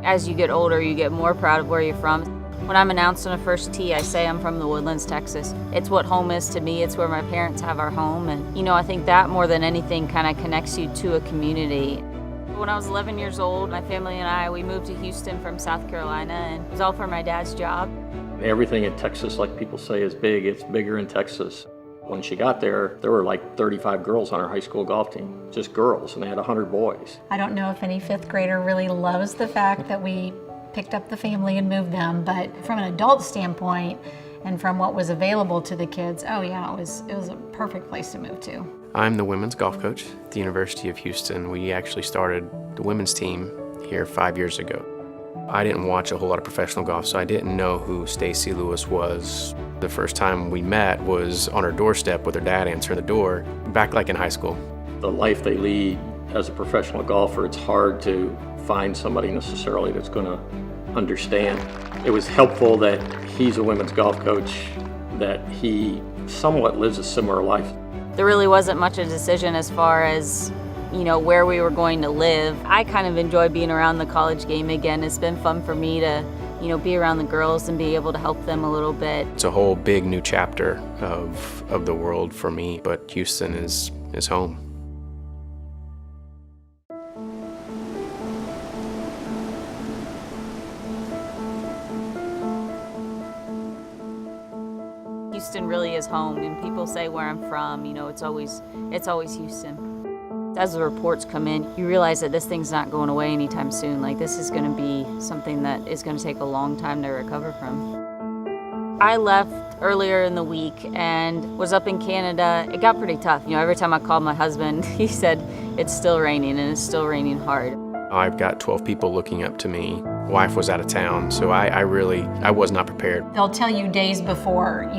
As you get older, you get more proud of where you're from. When I'm announced on a first tee, I say I'm from the Woodlands, Texas. It's what home is to me. It's where my parents have our home. And, I think that more than anything kind of connects you to a community. When I was 11 years old, my family and we moved to Houston from South Carolina, and it was all for my dad's job. Everything in Texas, like people say, is big. It's bigger in Texas. When she got there were like 35 girls on her high school golf team, just girls, and they had 100 boys. I don't know if any fifth grader really loves the fact that we picked up the family and moved them, but from an adult standpoint and from what was available to the kids, oh yeah, it was a perfect place to move to. I'm the women's golf coach at the University of Houston. We actually started the women's team here 5 years ago. I didn't watch a whole lot of professional golf, so I didn't know who Stacy Lewis was. The first time we met was on her doorstep with her dad answering the door, back like in high school. The life they lead as a professional golfer, it's hard to find somebody necessarily that's going to understand. It was helpful that he's a women's golf coach, that he somewhat lives a similar life. There really wasn't much of a decision as far as, where we were going to live. I kind of enjoy being around the college game again. It's been fun for me to, be around the girls and be able to help them a little bit. It's a whole big new chapter of the world for me, but Houston is home. Houston really is home, and people say where I'm from, it's always Houston. As the reports come in, you realize that this thing's not going away anytime soon. Like, this is going to be something that is going to take a long time to recover from. I left earlier in the week and was up in Canada. It got pretty tough. Every time I called my husband, he said, it's still raining, and it's still raining hard. I've got 12 people looking up to me. Wife was out of town, so I was not prepared. They'll tell you days before,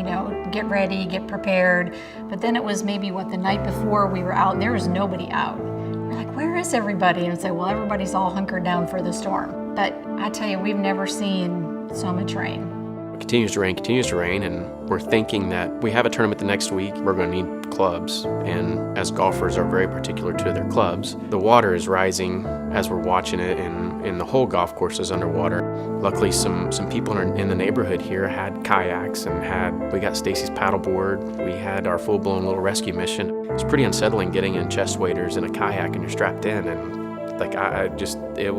get ready, get prepared. But then it was maybe the night before we were out, and there was nobody out. We're like, where is everybody? And it's like, well, everybody's all hunkered down for the storm. But I tell you, we've never seen so much rain. It continues to rain, and we're thinking that we have a tournament the next week. We're going to need clubs, and as golfers are very particular to their clubs. The water is rising as we're watching it, and the whole golf course is underwater. Luckily, some people in the neighborhood here had kayaks, and we got Stacy's paddleboard. We had our full-blown little rescue mission. It's pretty unsettling getting in chest waders in a kayak and you're strapped in, and it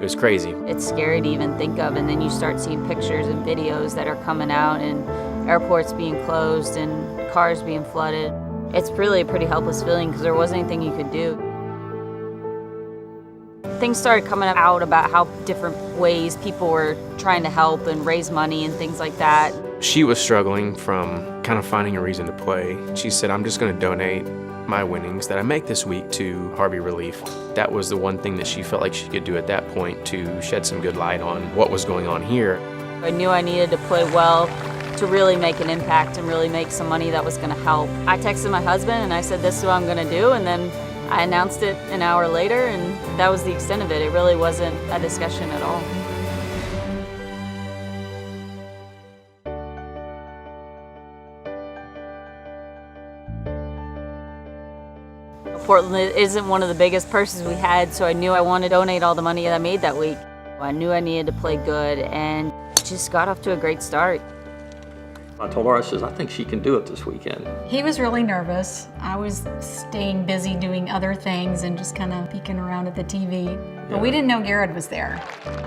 was crazy. It's scary to even think of, and then you start seeing pictures and videos that are coming out, and airports being closed and cars being flooded. It's really a pretty helpless feeling because there wasn't anything you could do. Things started coming out about how different ways people were trying to help and raise money and things like that. She was struggling from kind of finding a reason to play. She said, I'm just going to donate my winnings that I make this week to Harvey relief. That was the one thing that she felt like she could do at that point to shed some good light on what was going on here. I knew I needed to play well to really make an impact and really make some money that was going to help. I texted my husband and I said, this is what I'm going to do, and then I announced it an hour later, and that was the extent of it. It really wasn't a discussion at all. Portland isn't one of the biggest purses we had, so I knew I wanted to donate all the money that I made that week. I knew I needed to play good, and just got off to a great start. I told her, I said, I think she can do it this weekend. He was really nervous. I was staying busy doing other things and just kind of peeking around at the TV. But we didn't know Garrett was there.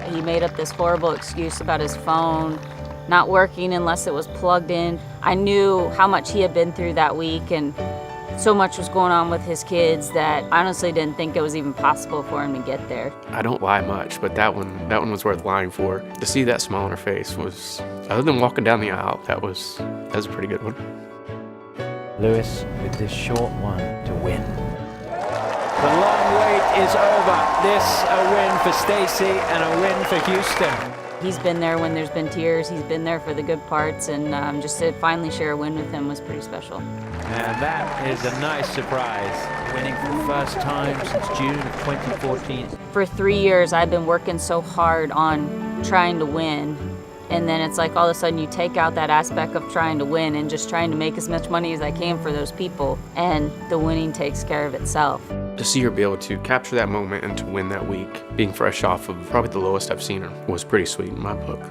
He made up this horrible excuse about his phone not working unless it was plugged in. I knew how much he had been through that week, and so much was going on with his kids that I honestly didn't think it was even possible for him to get there. I don't lie much, but that one was worth lying for. To see that smile on her face was, other than walking down the aisle, that was a pretty good one. Lewis with this short one to win. The long wait is over. This a win for Stacy and a win for Houston. He's been there when there's been tears. He's been there for the good parts, and just to finally share a win with him was pretty special. And that is a nice surprise. Winning for the first time since June of 2014. For 3 years, I've been working so hard on trying to win, And then it's like all of a sudden you take out that aspect of trying to win and just trying to make as much money as I can for those people, and the winning takes care of itself. To see her be able to capture that moment and to win that week, being fresh off of probably the lowest I've seen her, was pretty sweet in my book.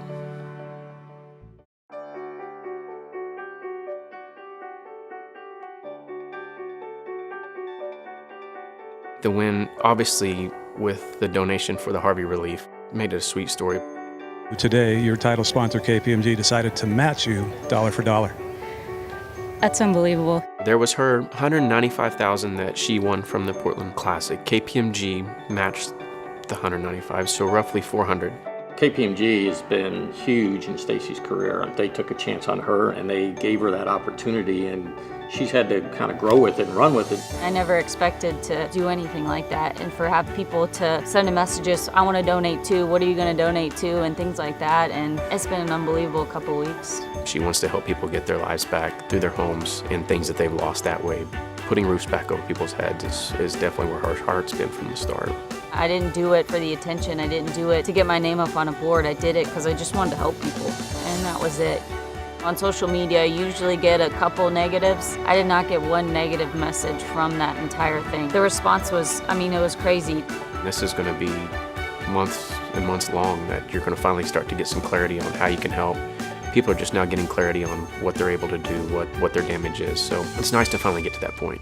The win, obviously, with the donation for the Harvey relief, made it a sweet story. Today, your title sponsor, KPMG, decided to match you dollar for dollar. That's unbelievable. There was her $195,000 that she won from the Portland Classic. KPMG matched the $195,000, so roughly $400,000. KPMG has been huge in Stacy's career. They took a chance on her and they gave her that opportunity, and she's had to kind of grow with it and run with it. I never expected to do anything like that, and for have people to send a messages, I want to donate to, what are you going to donate to, and things like that, and it's been an unbelievable couple weeks. She wants to help people get their lives back through their homes and things that they've lost that way. Putting roofs back over people's heads is definitely where her heart's been from the start. I didn't do it for the attention. I didn't do it to get my name up on a board. I did it because I just wanted to help people, and that was it. On social media, I usually get a couple negatives. I did not get one negative message from that entire thing. The response was, I mean, it was crazy. This is going to be months and months long that you're going to finally start to get some clarity on how you can help. People are just now getting clarity on what they're able to do, what their damage is. So it's nice to finally get to that point.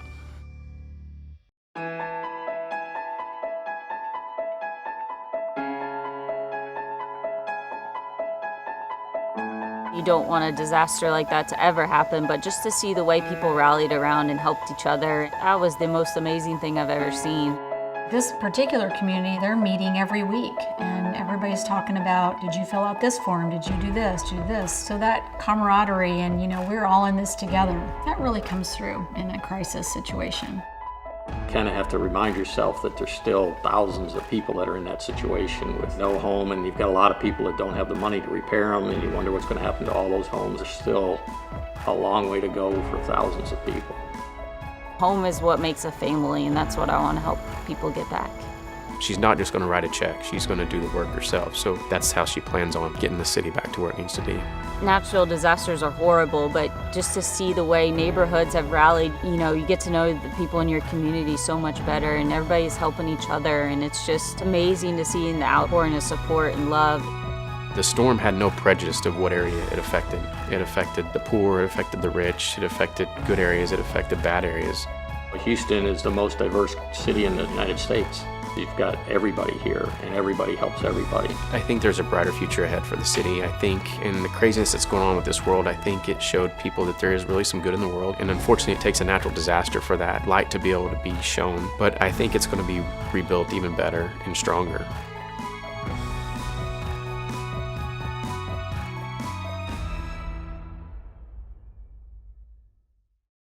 You don't want a disaster like that to ever happen, but just to see the way people rallied around and helped each other, that was the most amazing thing I've ever seen. This particular community, they're meeting every week, and everybody's talking about, did you fill out this form? Did you do this? Do this? So that camaraderie and, we're all in this together, that really comes through in a crisis situation. You kind of have to remind yourself that there's still thousands of people that are in that situation with no home, and you've got a lot of people that don't have the money to repair them, and you wonder what's going to happen to all those homes. There's still a long way to go for thousands of people. Home is what makes a family, and that's what I want to help people get back. She's not just going to write a check. She's going to do the work herself. So that's how she plans on getting the city back to where it needs to be. Natural disasters are horrible, but just to see the way neighborhoods have rallied, you get to know the people in your community so much better, and everybody's helping each other, and it's just amazing to see the outpouring of support and love. The storm had no prejudice of what area it affected. It affected the poor, it affected the rich, it affected good areas, it affected bad areas. Houston is the most diverse city in the United States. You've got everybody here, and everybody helps everybody. I think there's a brighter future ahead for the city. I think in the craziness that's going on with this world, I think it showed people that there is really some good in the world. And unfortunately, it takes a natural disaster for that light to be able to be shown. But I think it's going to be rebuilt even better and stronger.